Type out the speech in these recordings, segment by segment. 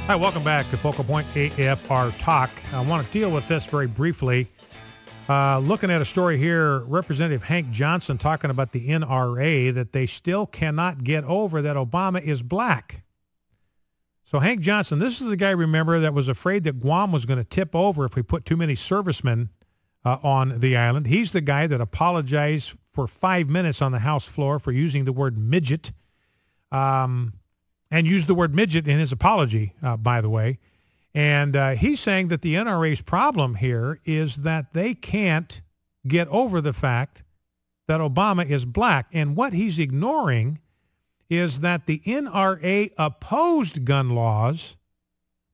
Hi, welcome back to Focal Point AFR Talk. I want to deal with this very briefly. Looking at a story here, Representative Hank Johnson talking about the NRA, that they still cannot get over that Obama is black. So Hank Johnson, this is the guy, remember, that was afraid that Guam was going to tip over if we put too many servicemen on the island. He's the guy that apologized for 5 minutes on the House floor for using the word midget. And used the word midget in his apology, by the way. And he's saying that the NRA's problem here is that they can't get over the fact that Obama is black. And what he's ignoring is that the NRA opposed gun laws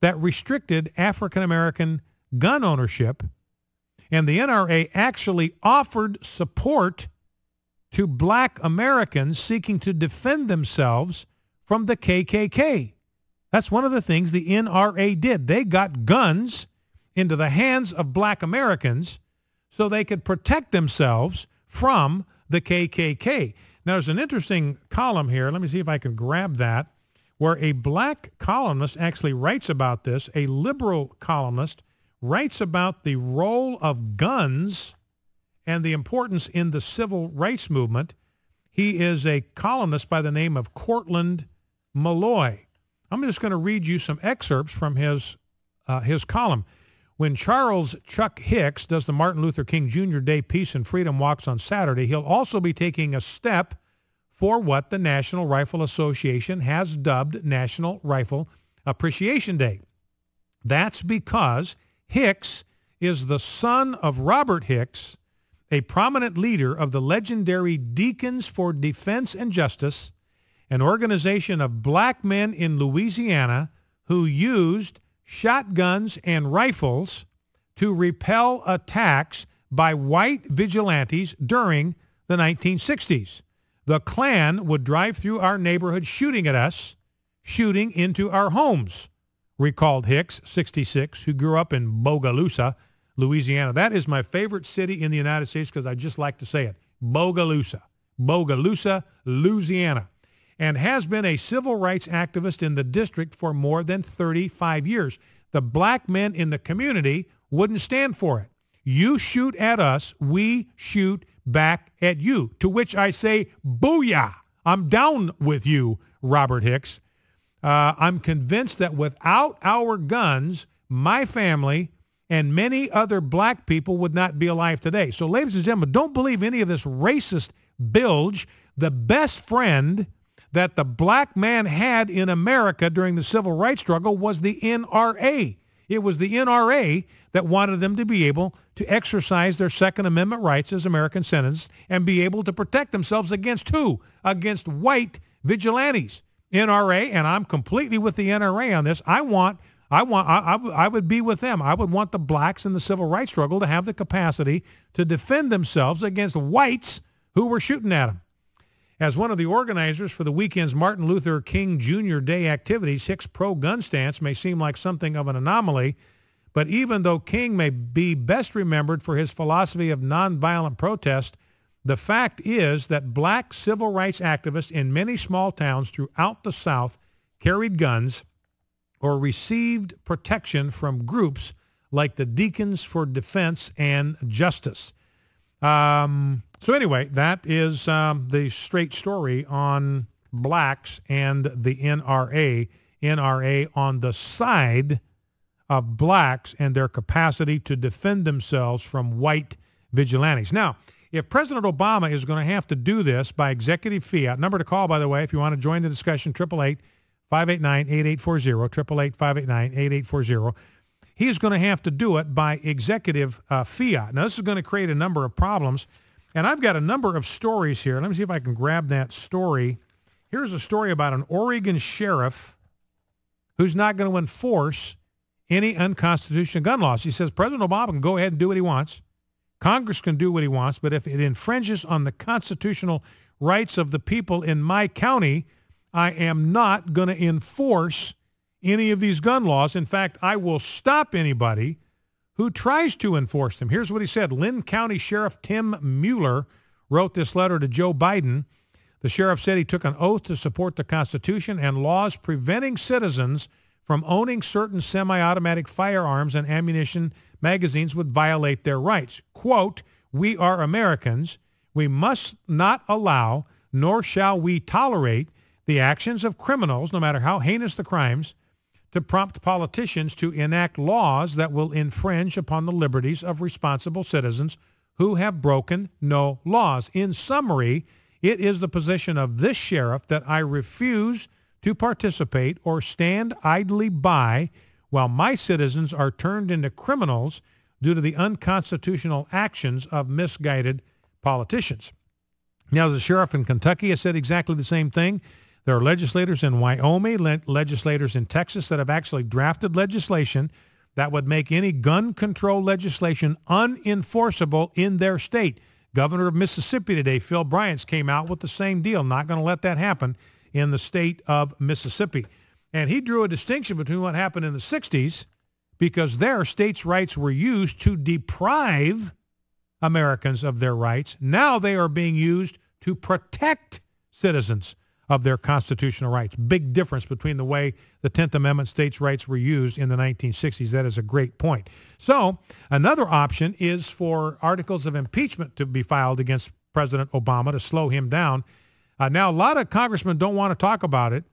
that restricted African-American gun ownership. And the NRA actually offered support to black Americans seeking to defend themselves from the KKK. That's one of the things the NRA did. They got guns into the hands of black Americans so they could protect themselves from the KKK. Now, there's an interesting column here. Let me see if I can grab that, where a black columnist actually writes about this. A liberal columnist writes about the role of guns and the importance in the civil rights movement. He is a columnist by the name of Cortland Malloy. I'm just going to read you some excerpts from his column. When Charles Chuck Hicks does the Martin Luther King Jr. Day Peace and Freedom Walks on Saturday, he'll also be taking a step for what the National Rifle Association has dubbed National Rifle Appreciation Day. That's because Hicks is the son of Robert Hicks, a prominent leader of the legendary Deacons for Defense and Justice, an organization of black men in Louisiana who used shotguns and rifles to repel attacks by white vigilantes during the 1960s. The Klan would drive through our neighborhood shooting at us, shooting into our homes, recalled Hicks, 66, who grew up in Bogalusa, Louisiana. That is my favorite city in the United States because I just like to say it, Bogalusa, Louisiana, and has been a civil rights activist in the district for more than 35 years. The black men in the community wouldn't stand for it. You shoot at us, we shoot back at you, to which I say, booyah, I'm down with you, Robert Hicks. I'm convinced that without our guns, my family and many other black people would not be alive today. So, ladies and gentlemen, don't believe any of this racist bilge. The best friend that the black man had in America during the civil rights struggle was the NRA. It was the NRA that wanted them to be able to exercise their Second Amendment rights as American citizens and be able to protect themselves against who? Against white vigilantes. NRA, and I'm completely with the NRA on this. I would be with them. I would want the blacks in the civil rights struggle to have the capacity to defend themselves against whites who were shooting at them. As one of the organizers for the weekend's Martin Luther King Jr. Day activities, Hicks' pro-gun stance may seem like something of an anomaly, but even though King may be best remembered for his philosophy of nonviolent protest, the fact is that black civil rights activists in many small towns throughout the South carried guns or received protection from groups like the Deacons for Defense and Justice. So anyway, that is the straight story on blacks and the NRA. NRA on the side of blacks and their capacity to defend themselves from white vigilantes. Now, if President Obama is going to have to do this by executive fiat, number to call, by the way, if you want to join the discussion, 888-589-8840, 888-589-8840. He is going to have to do it by executive fiat. Now, this is going to create a number of problems, and I've got a number of stories here. Let me see if I can grab that story. Here's a story about an Oregon sheriff who's not going to enforce any unconstitutional gun laws. He says President Obama can go ahead and do what he wants. Congress can do what he wants, but if it infringes on the constitutional rights of the people in my county, I am not going to enforce any of these gun laws. In fact, I will stop anybody who tries to enforce them. Here's what he said. Lynn County Sheriff Tim Mueller wrote this letter to Joe Biden. The sheriff said he took an oath to support the Constitution and laws preventing citizens from owning certain semi-automatic firearms and ammunition magazines would violate their rights. Quote, "We are Americans. We must not allow, nor shall we tolerate, the actions of criminals, no matter how heinous the crimes, to prompt politicians to enact laws that will infringe upon the liberties of responsible citizens who have broken no laws." In summary, it is the position of this sheriff that I refuse to participate or stand idly by while my citizens are turned into criminals due to the unconstitutional actions of misguided politicians. Now, the sheriff in Kentucky has said exactly the same thing. There are legislators in Wyoming, legislators in Texas that have actually drafted legislation that would make any gun control legislation unenforceable in their state. Governor of Mississippi today, Phil Bryant, came out with the same deal. Not going to let that happen in the state of Mississippi. And he drew a distinction between what happened in the 60s, because there states' rights were used to deprive Americans of their rights. Now they are being used to protect citizens of their constitutional rights. Big difference between the way the 10th Amendment states' rights were used in the 1960s. That is a great point. So another option is for articles of impeachment to be filed against President Obama to slow him down. Now, a lot of congressmen don't want to talk about it.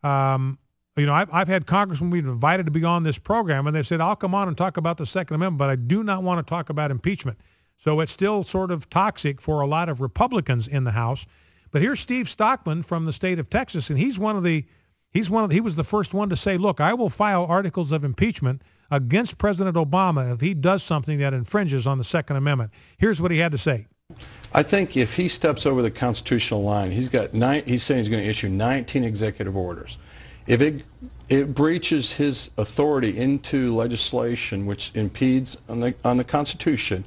I've had congressmen we've invited to be on this program, and they've said, I'll come on and talk about the Second Amendment, but I do not want to talk about impeachment. So it's still sort of toxic for a lot of Republicans in the House. But here's Steve Stockman from the state of Texas, and he was the first one to say, look, I will file articles of impeachment against President Obama if he does something that infringes on the Second Amendment. Here's what he had to say. I think if he steps over the constitutional line, he's saying he's going to issue 19 executive orders. If it breaches his authority into legislation which impedes on the Constitution,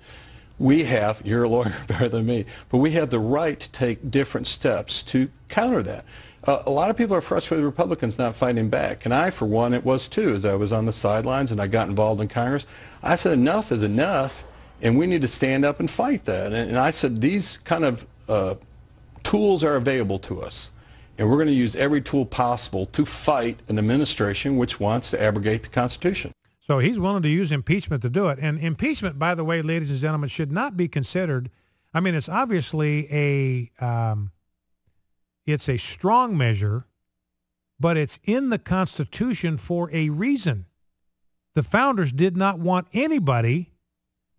we have, you're a lawyer better than me, but we have the right to take different steps to counter that. A lot of people are frustrated with Republicans not fighting back, and I, for one, it was too, as I was on the sidelines and I got involved in Congress. I said enough is enough, and we need to stand up and fight that. And I said these kind of tools are available to us, and we're going to use every tool possible to fight an administration which wants to abrogate the Constitution. So he's willing to use impeachment to do it. And impeachment, by the way, ladies and gentlemen, should not be considered. I mean, it's obviously it's a strong measure, but it's in the Constitution for a reason. The founders did not want anybody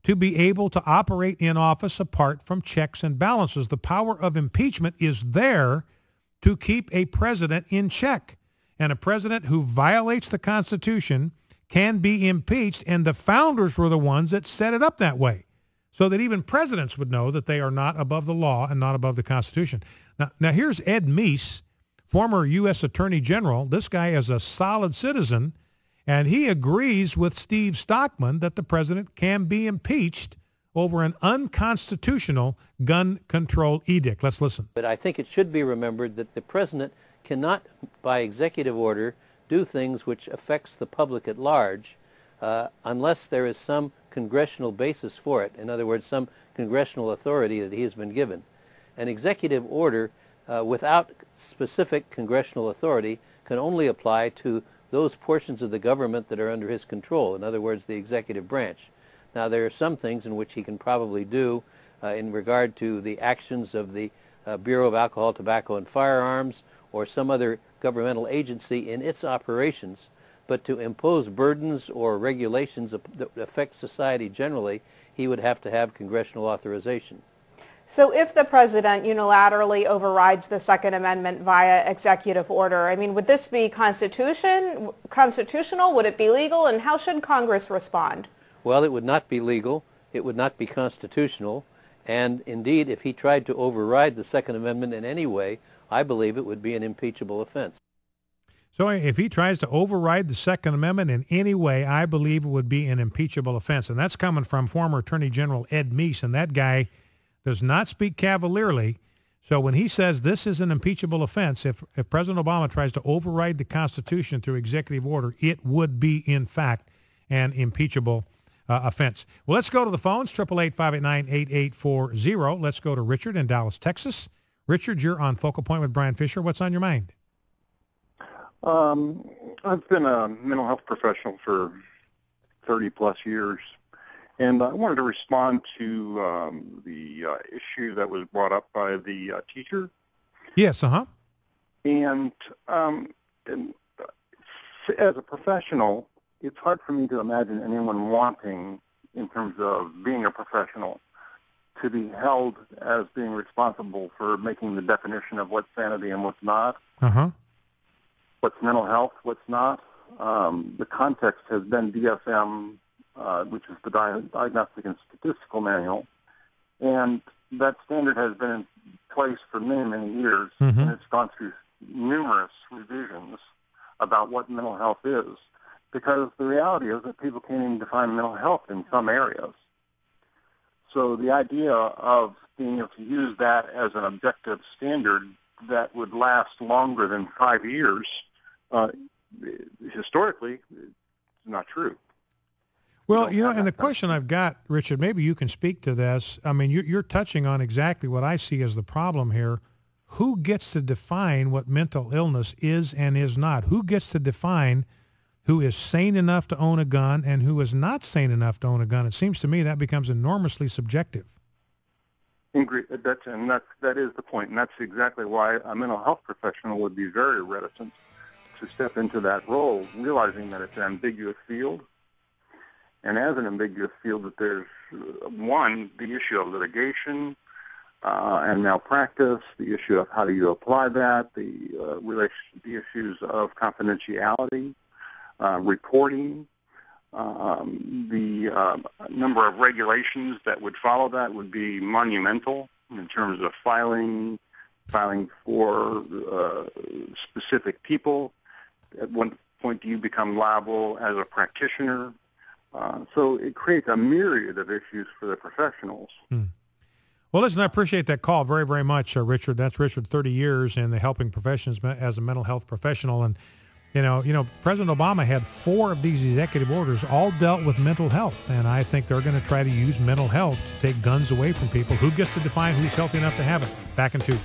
to be able to operate in office apart from checks and balances. The power of impeachment is there to keep a president in check. And a president who violates the Constitution can be impeached, and the founders were the ones that set it up that way, so that even presidents would know that they are not above the law and not above the Constitution. Now here's Ed Meese, former U.S. Attorney General. This guy is a solid citizen, and he agrees with Steve Stockman that the president can be impeached over an unconstitutional gun control edict. Let's listen. But I think it should be remembered that the president cannot, by executive order, do things which affects the public at large unless there is some congressional basis for it. In other words, some congressional authority that he has been given. An executive order without specific congressional authority can only apply to those portions of the government that are under his control, in other words, the executive branch. Now, there are some things in which he can probably do in regard to the actions of the Bureau of Alcohol, Tobacco, and Firearms, or some other governmental agency in its operations, but to impose burdens or regulations that affect society generally, he would have to have congressional authorization. So if the president unilaterally overrides the Second Amendment via executive order, I mean, would this be constitutional? Would it be legal? And how should Congress respond? Well, it would not be legal. It would not be constitutional. And indeed, if he tried to override the Second Amendment in any way, I believe it would be an impeachable offense. So if he tries to override the Second Amendment in any way, I believe it would be an impeachable offense. And that's coming from former Attorney General Ed Meese, and that guy does not speak cavalierly. So when he says this is an impeachable offense, if President Obama tries to override the Constitution through executive order, it would be, in fact, an impeachable offense. Well, let's go to the phones, 888-589-8840. Let's go to Richard in Dallas, Texas. Richard, you're on Focal Point with Brian Fisher. What's on your mind? I've been a mental health professional for 30 plus years, and I wanted to respond to the issue that was brought up by the teacher. Yes, And as a professional, it's hard for me to imagine anyone wanting, in terms of being a professional, to be held as being responsible for making the definition of what's sanity and what's not. What's mental health, what's not. The context has been DSM, which is the Diagnostic and Statistical Manual, and that standard has been in place for many, many years, and it's gone through numerous revisions about what mental health is, because the reality is that people can't even define mental health in some areas. So the idea of being able to use that as an objective standard that would last longer than 5 years, historically, is not true. Well, and the question I've got, Richard, maybe you can speak to this. I mean, you're touching on exactly what I see as the problem here. Who gets to define what mental illness is and is not? Who gets to define who is sane enough to own a gun and who is not sane enough to own a gun? It seems to me that becomes enormously subjective. That is the point, and that's exactly why a mental health professional would be very reticent to step into that role, realizing that it's an ambiguous field. And as an ambiguous field, that there's, one, the issue of litigation and malpractice, the issue of how do you apply that, the issues of confidentiality, reporting, the number of regulations that would follow that would be monumental in terms of filing for specific people. At one point, do you become liable as a practitioner? So it creates a myriad of issues for the professionals. Well, listen, I appreciate that call very, very much, Richard. That's Richard, 30 years in the helping professions as a mental health professional. And, you know, President Obama had 4 of these executive orders all dealt with mental health. And I think they're going to try to use mental health to take guns away from people. Who gets to define who's healthy enough to have it? Back in 2.